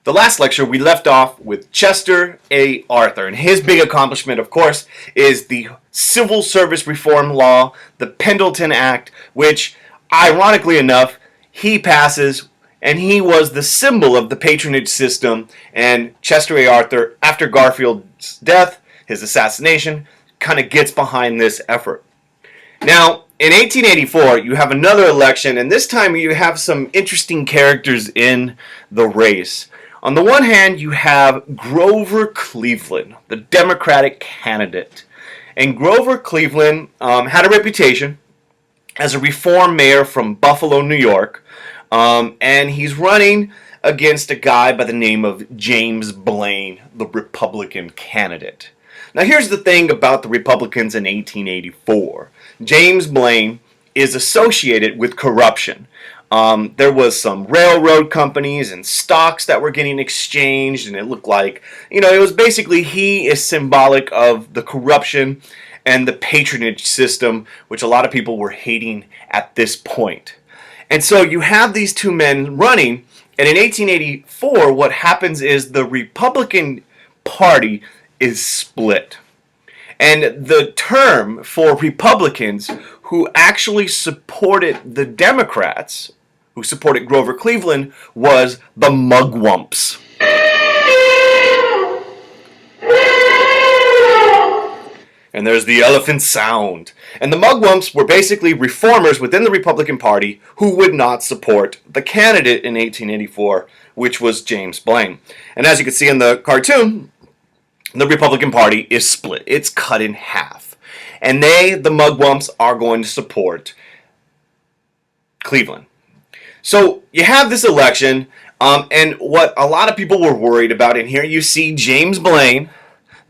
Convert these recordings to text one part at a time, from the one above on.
The last lecture, we left off with Chester A. Arthur, and his big accomplishment, of course, is the Civil Service Reform Law, the Pendleton Act, which, ironically enough, he passes, and he was the symbol of the patronage system, and Chester A. Arthur, after Garfield's death, his assassination, kind of gets behind this effort. Now, in 1884, you have another election, and this time you have some interesting characters in the race. On the one hand, you have Grover Cleveland, the Democratic candidate. And Grover Cleveland had a reputation as a reform mayor from Buffalo, New York. And he's running against a guy by the name of James Blaine, the Republican candidate. Now, here's the thing about the Republicans in 1884. James Blaine is associated with corruption. There was some railroad companies and stocks that were getting exchanged, and it looked like, it was basically he is symbolic of the corruption and the patronage system, which a lot of people were hating at this point. And so you have these two men running, and in 1884, what happens is the Republican Party is split. And the term for Republicans who actually supported the Democrats, who supported Grover Cleveland, was the mugwumps. And there's the elephant sound. And the mugwumps were basically reformers within the Republican Party who would not support the candidate in 1884, which was James Blaine. And as you can see in the cartoon, the Republican Party is split. It's cut in half. And the mugwumps, are going to support Cleveland. So you have this election, and what a lot of people were worried about, and here you see James Blaine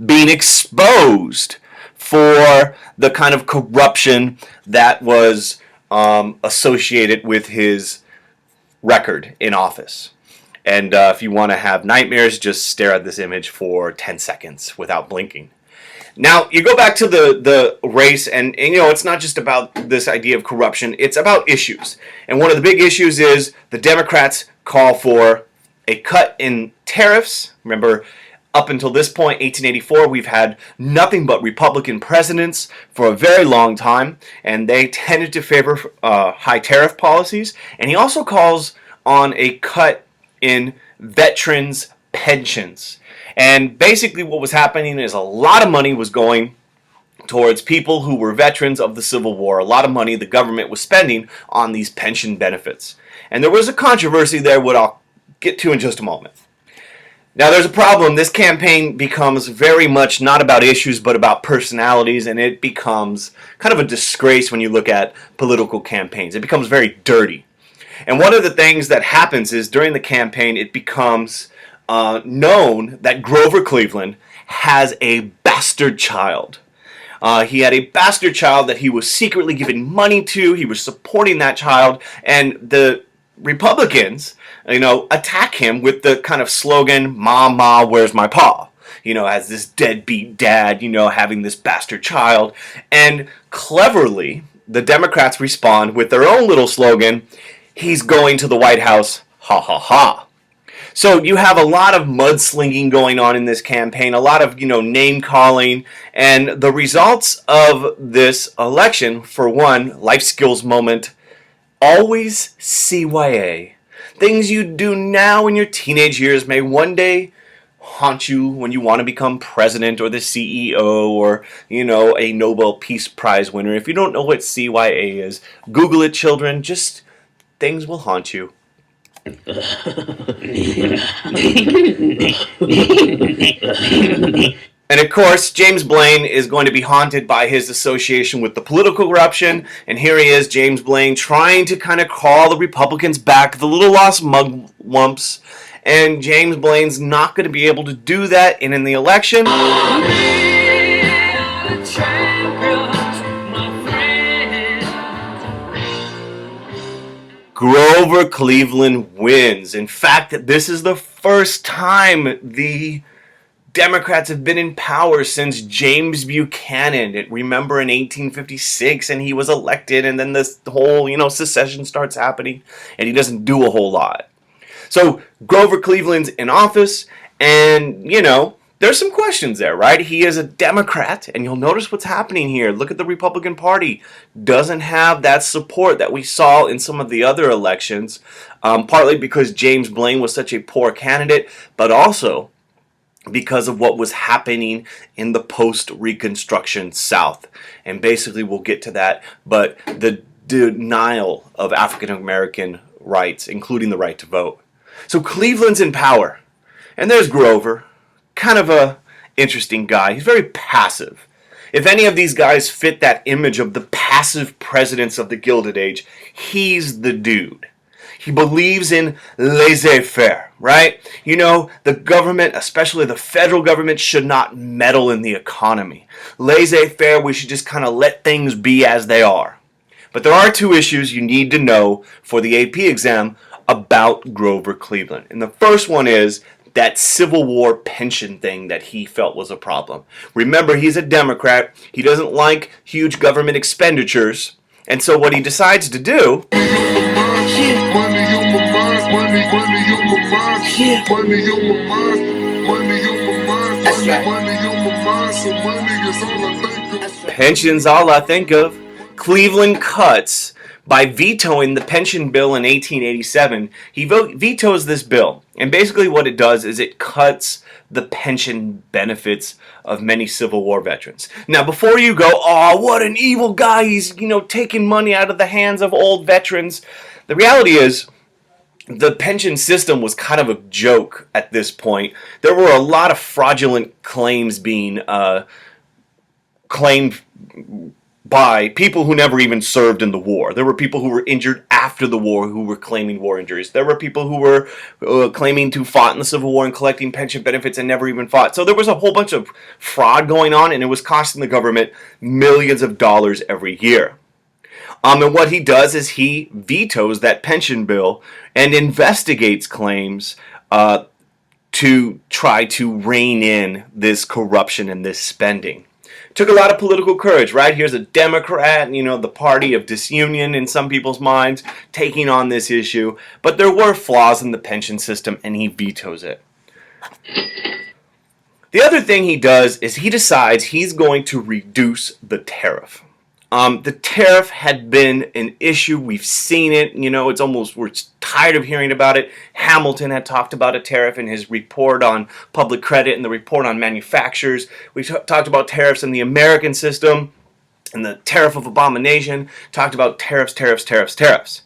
being exposed for the kind of corruption that was associated with his record in office. And if you want to have nightmares, just stare at this image for 10 seconds without blinking. Now, you go back to the race, and it's not just about this idea of corruption. It's about issues. And one of the big issues is the Democrats call for a cut in tariffs. Remember, up until this point, 1884, we've had nothing but Republican presidents for a very long time, and they tended to favor high tariff policies. And he also calls on a cut in veterans' pensions. And basically what was happening is a lot of money was going towards people who were veterans of the Civil War. A lot of money the government was spending on these pension benefits. And there was a controversy there, what I'll get to in just a moment. Now, there's a problem. This campaign becomes very much not about issues, but about personalities, and it becomes kind of a disgrace when you look at political campaigns. It becomes very dirty. And one of the things that happens is during the campaign, it becomes known that Grover Cleveland has a bastard child. He had a bastard child that he was secretly giving money to. He was supporting that child, and the Republicans, attack him with the kind of slogan, "Ma, Ma, where's my pa?" As this deadbeat dad, having this bastard child. And cleverly, the Democrats respond with their own little slogan, "He's going to the White House, ha ha ha." So you have a lot of mudslinging going on in this campaign, a lot of, name calling, and the results of this election, for one, life skills moment, always CYA. Things you do now in your teenage years may one day haunt you when you want to become president or the CEO or, a Nobel Peace Prize winner. If you don't know what CYA is, Google it, children. Just things will haunt you. And of course, James Blaine is going to be haunted by his association with the political corruption. And here he is, James Blaine, trying to kind of call the Republicans back, the little lost mugwumps. And James Blaine's not going to be able to do that. And in the election, Grover Cleveland wins. In fact, this is the first time the Democrats have been in power since James Buchanan. Remember in 1856, and he was elected, and then this whole, secession starts happening, and he doesn't do a whole lot. So Grover Cleveland's in office, and, there's some questions there, right? He is a Democrat, and you'll notice what's happening here. Look at the Republican Party. Doesn't have that support that we saw in some of the other elections, partly because James Blaine was such a poor candidate, but also because of what was happening in the post-Reconstruction South. And basically, we'll get to that, but the denial of African American rights, including the right to vote. So Cleveland's in power, and there's Grover. Kind of a interesting guy. He's very passive. If any of these guys fit that image of the passive presidents of the Gilded Age, he's the dude. He believes in laissez-faire, right? The government, especially the federal government, should not meddle in the economy. Laissez-faire, we should just kind of let things be as they are. But there are two issues you need to know for the AP exam about Grover Cleveland. And the first one is that Civil War pension thing that he felt was a problem. Remember, he's a Democrat. He doesn't like huge government expenditures. And so what he decides to do pension's all I think of. Cleveland cuts by vetoing the pension bill in 1887. He vetoes this bill, and basically what it does is it cuts the pension benefits of many Civil War veterans. Now, before you go, oh, what an evil guy, he's, taking money out of the hands of old veterans, the reality is the pension system was kind of a joke at this point. There were a lot of fraudulent claims being claimed by people who never even served in the war. There were people who were injured after the war who were claiming war injuries. There were people who were claiming to fought in the Civil War and collecting pension benefits and never even fought. So there was a whole bunch of fraud going on, and it was costing the government millions of dollars every year. And what he does is he vetoes that pension bill and investigates claims to try to rein in this corruption and this spending. Took a lot of political courage, right? Here's a Democrat, the party of disunion in some people's minds, taking on this issue. But there were flaws in the pension system, and he vetoes it. The other thing he does is he decides he's going to reduce the tariff. The tariff had been an issue. We've seen it. It's almost, we're tired of hearing about it. Hamilton had talked about a tariff in his report on public credit and the report on manufacturers. We talked about tariffs in the American system and the tariff of abomination. Talked about tariffs, tariffs, tariffs, tariffs.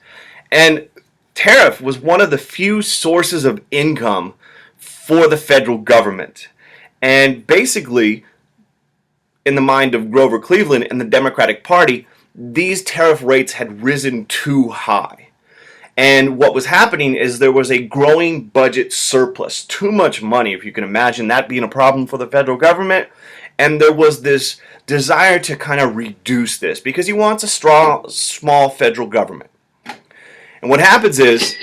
And tariff was one of the few sources of income for the federal government. And basically, in the mind of Grover Cleveland and the Democratic Party, these tariff rates had risen too high. And what was happening is there was a growing budget surplus, too much money, if you can imagine that being a problem for the federal government. And there was this desire to kind of reduce this because he wants a small federal government. And what happens is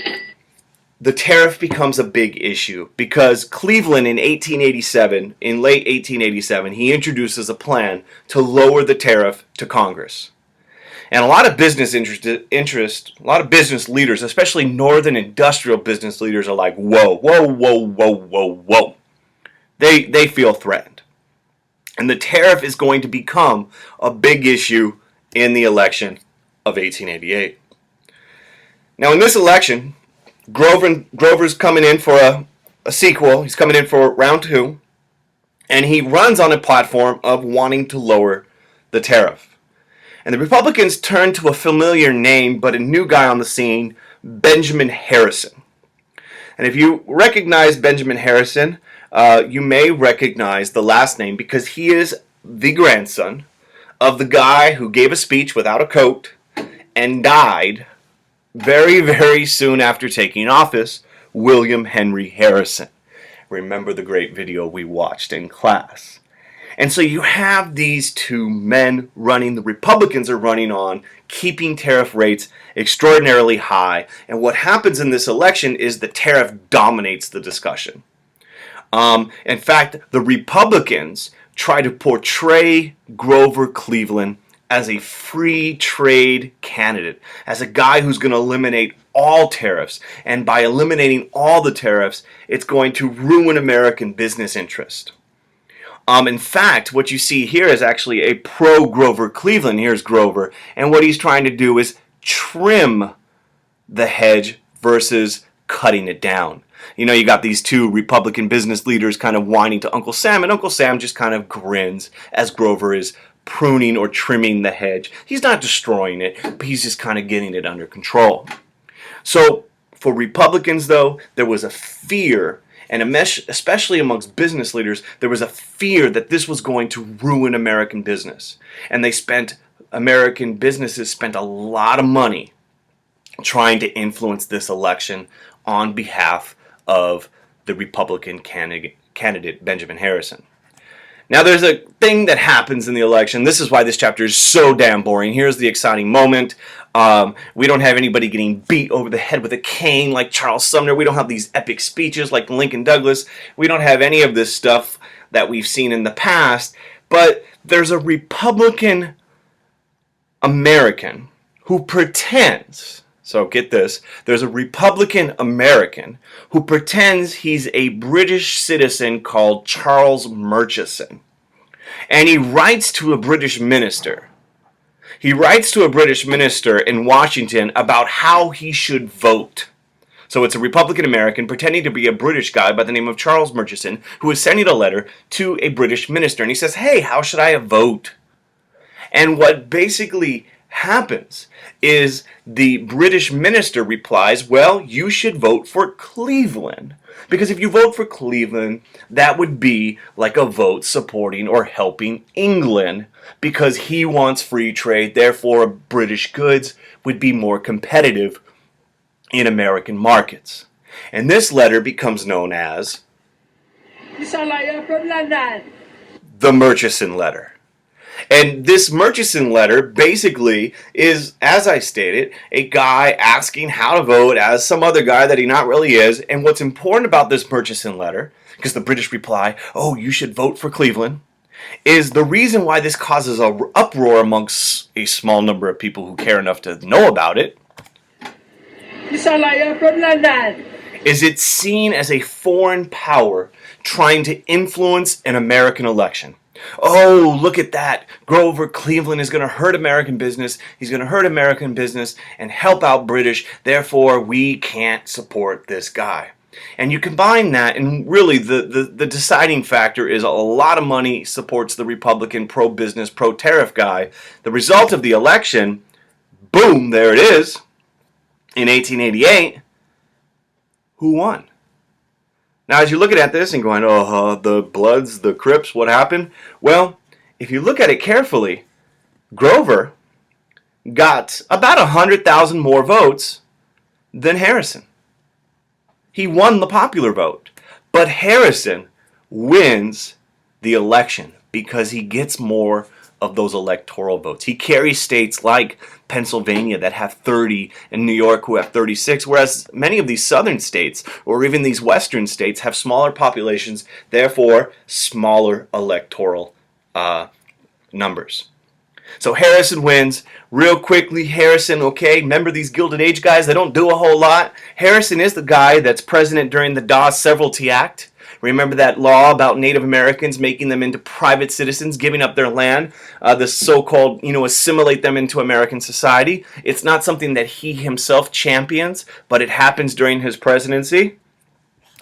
the tariff becomes a big issue because Cleveland in late 1887, he introduces a plan to lower the tariff to Congress. And a lot of business a lot of business leaders, especially northern industrial business leaders, are like, whoa, whoa, whoa, whoa, whoa, whoa. They feel threatened. And the tariff is going to become a big issue in the election of 1888. Now, in this election, Grover's coming in for a sequel. He's coming in for round 2. And he runs on a platform of wanting to lower the tariff. And the Republicans turn to a familiar name, but a new guy on the scene, Benjamin Harrison. And if you recognize Benjamin Harrison, you may recognize the last name because he is the grandson of the guy who gave a speech without a coat and died very, very soon after taking office, William Henry Harrison. Remember the great video we watched in class. And so you have these two men running. The Republicans are running on keeping tariff rates extraordinarily high. And what happens in this election is the tariff dominates the discussion. In fact, the Republicans try to portray Grover Cleveland as a free trade candidate, as a guy who's going to eliminate all tariffs. And by eliminating all the tariffs, it's going to ruin American business interest. In fact, what you see here is actually a pro-Grover Cleveland. Here's Grover. And what he's trying to do is trim the hedge versus cutting it down. You know, you got these two Republican business leaders kind of whining to Uncle Sam, and Uncle Sam just kind of grins as Grover is pruning or trimming the hedge. He's not destroying it, but he's just kind of getting it under control. So for Republicans, though, there was a fear, and especially amongst business leaders, there was a fear that this was going to ruin American business. And American businesses spent a lot of money trying to influence this election on behalf of the Republican candidate Benjamin Harrison. Now, there's a thing that happens in the election. This is why this chapter is so damn boring. Here's the exciting moment. We don't have anybody getting beat over the head with a cane like Charles Sumner. We don't have these epic speeches like Lincoln Douglas. We don't have any of this stuff that we've seen in the past. But there's a Republican American who pretends, so get this, there's a Republican American who pretends he's a British citizen called Charles Murchison. And he writes to a British minister. He writes to a British minister in Washington about how he should vote. So it's a Republican American pretending to be a British guy by the name of Charles Murchison who is sending a letter to a British minister. And he says, hey, how should I vote? And what basically happens is the British minister replies, well, you should vote for Cleveland. Because if you vote for Cleveland, that would be like a vote supporting or helping England because he wants free trade. Therefore, British goods would be more competitive in American markets. And this letter becomes known as You sound like you're from London. the Murchison letter. And this Murchison letter basically is, as I stated, a guy asking how to vote as some other guy that he not really is. And what's important about this Murchison letter, because the British reply, oh, you should vote for Cleveland, is the reason why this causes an uproar amongst a small number of people who care enough to know about it. You sound like you're from London. Is it's seen as a foreign power trying to influence an American election. Oh, look at that. Grover Cleveland is going to hurt American business. He's going to hurt American business and help out British. Therefore, we can't support this guy. And you combine that, and really the deciding factor is a lot of money supports the Republican pro-business, pro-tariff guy. The result of the election, boom, there it is. In 1888, who won? Now, as you're looking at this and going, the Bloods, the Crips, what happened? Well, if you look at it carefully, Grover got about 100,000 more votes than Harrison. He won the popular vote. But Harrison wins the election because he gets more of those electoral votes. He carries states like Pennsylvania that have 30 and New York who have 36, whereas many of these southern states or even these western states have smaller populations, therefore smaller electoral numbers. So Harrison wins. Real quickly, Harrison, okay, remember these Gilded Age guys? They don't do a whole lot. Harrison is the guy that's president during the Dawes Severalty Act. Remember that law about Native Americans making them into private citizens, giving up their land, the so-called, assimilate them into American society? It's not something that he himself champions, but it happens during his presidency.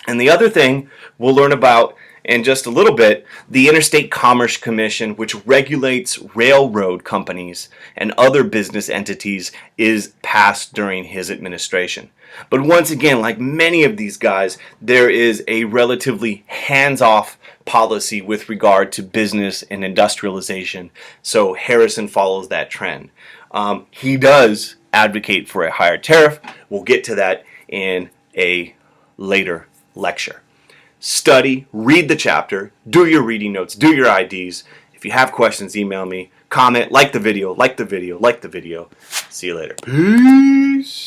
And the other thing we'll learn about in just a little bit, the Interstate Commerce Commission, which regulates railroad companies and other business entities, is passed during his administration. But once again, like many of these guys, there is a relatively hands-off policy with regard to business and industrialization. So Harrison follows that trend. He does advocate for a higher tariff. We'll get to that in a later lecture. Study, read the chapter, do your reading notes, do your IDs. If you have questions, email me, comment, like the video. See you later. Peace.